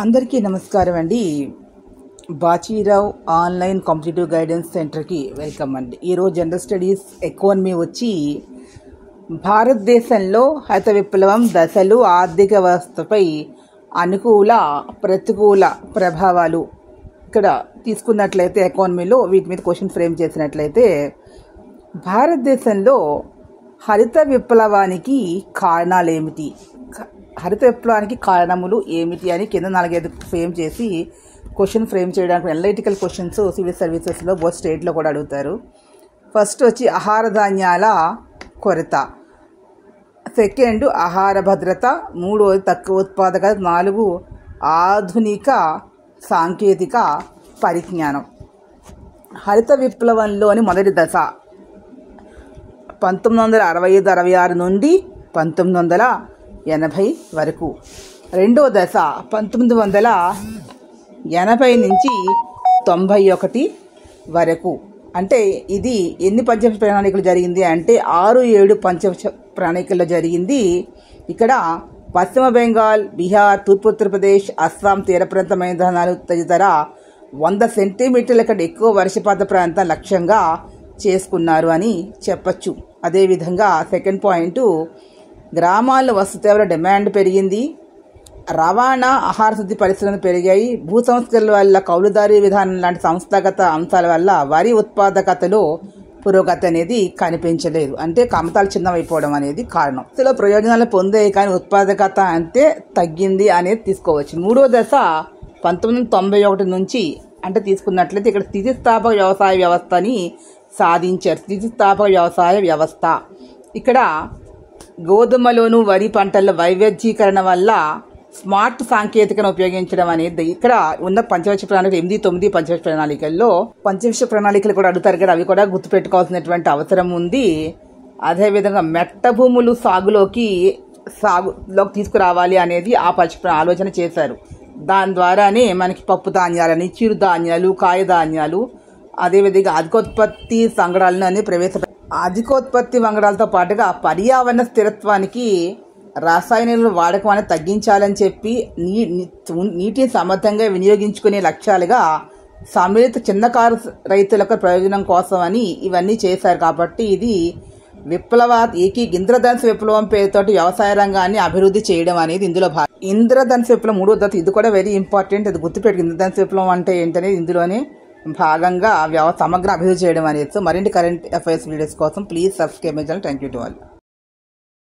అందరికీ నమస్కారం అండి. బాచీరావు ఆన్లైన్ కాంపిటేటివ్ గైడెన్స్ సెంటర్కి వెల్కమ్ అండి. ఈరోజు జనరల్ స్టడీస్ ఎకానమీ వచ్చి భారతదేశంలో హరిత విప్లవం దశలు ఆర్థిక వ్యవస్థపై అనుకూల ప్రతికూల ప్రభావాలు ఇక్కడ తీసుకున్నట్లయితే ఎకానమీలో వీటి మీద క్వశ్చన్ ఫ్రేమ్ చేసినట్లయితే భారతదేశంలో హరిత విప్లవానికి కారణాలు ఏమిటి, హరిత విప్లవానికి కారణములు ఏమిటి అని కింద 4-5 ఫ్రేమ్ చేసి క్వశ్చన్ ఫ్రేమ్ చేయడానికి అనలిటికల్ క్వశ్చన్స్ సివిల్ సర్వీసెస్లో బోత్ స్టేట్లో కూడా అడుగుతారు. ఫస్ట్ వచ్చి ఆహార ధాన్యాల కొరత, సెకండ్ ఆహార భద్రత, 3 తక్కువ ఉత్పాదకత, 4 ఆధునిక సాంకేతిక పరిజ్ఞానం. హరిత విప్లవంలోని మొదటి దశ 1965-66 నుండి 1980 వరకు. రెండో దశ 1980 నుంచి 91 వరకు. అంటే ఇది ఎన్ని పంచవర్ష ప్రణాళికలు జరిగింది అంటే 6-7 పంచవర్ష ప్రణాళికల్లో జరిగింది. ఇక్కడ పశ్చిమ బెంగాల్, బీహార్, తూర్పు ఉత్తరప్రదేశ్, అస్సాం తీర ప్రాంత మైదానాలు తదితర 100 సెంటీమీటర్ల కంటే ఎక్కువ వర్షపాత ప్రాంతం లక్ష్యంగా చేసుకున్నారు అని చెప్పచ్చు. అదేవిధంగా సెకండ్ పాయింట్, గ్రామాల్లో వసతివర డిమాండ్ పెరిగింది, రవాణా ఆహార శుద్ధి పరిశ్రమలు పెరిగాయి, భూ సంస్కరణల వల్ల కౌలుదారీ విధానం లాంటి సంస్థాగత అంశాల వల్ల వరి ఉత్పాదకతలో పురోగతి అనేది కనిపించలేదు. అంటే కమతాలు చిన్నవైపోవడం అనేది కారణం. ఇందులో ప్రయోజనాలు పొందాయి కానీ ఉత్పాదకత అంతే తగ్గింది అనేది తీసుకోవచ్చు. మూడో దశ 1991 నుంచి అంటే తీసుకున్నట్లయితే ఇక్కడ స్థితిస్థాపక వ్యవసాయ వ్యవస్థని సాధించారు. స్థితిస్థాపక వ్యవసాయ వ్యవస్థ ఇక్కడ గోధుమలోను వరి పంటల వైవిధ్యీకరణ వల్ల స్మార్ట్ సాంకేతికను ఉపయోగించడం అనేది ఇక్కడ ఉన్న పంచవర్ష ప్రణాళిక 8-9 పంచవర్ష ప్రణాళికల్లో పంచవర్ష ప్రణాళికలు కూడా అడుగుతారు కదా, అవి కూడా గుర్తుపెట్టుకోవాల్సినటువంటి అవసరం ఉంది. అదేవిధంగా మెట్ట భూములు సాగులోకి తీసుకురావాలి అనేది ఆ ఆలోచన చేశారు. దాని ద్వారానే మనకి పప్పు ధాన్యాలని, చిరు ధాన్యాలు, కాయ ధాన్యాలు, అదేవిధంగా అధికోత్పత్తి సంగడాలను అనేది అధికోత్పత్తి వంగడాలతో పాటుగా పర్యావరణ స్థిరత్వానికి రసాయనాల వాడకం అనేది తగ్గించాలని చెప్పి నీటిని సమర్థంగా వినియోగించుకునే లక్ష్యాలుగా సమ్మిళిత చిన్నకారు రైతులకు ప్రయోజనం కోసం అని ఇవన్నీ చేశారు. కాబట్టి ఇది ఇంద్రధనుసు విప్లవం పేరుతోటి వ్యవసాయ రంగాన్ని అభివృద్ధి చేయడం అనేది ఇందులో ఇంద్రధనుసు విప్లవం 3వ దశ. ఇది కూడా వెరీ ఇంపార్టెంట్, అది గుర్తుపెట్టు. ఇంద్రధనుసు విప్లవం అంటే ఏంటనేది ఇందులోనే భాగంగా సమగ్ర అభివృద్ధి చేయడం అనేది. సో మరిన్ని కరెంట్ అఫైర్స్ వీడియోస్ కోసం please subscribe my channel. Thank you to all.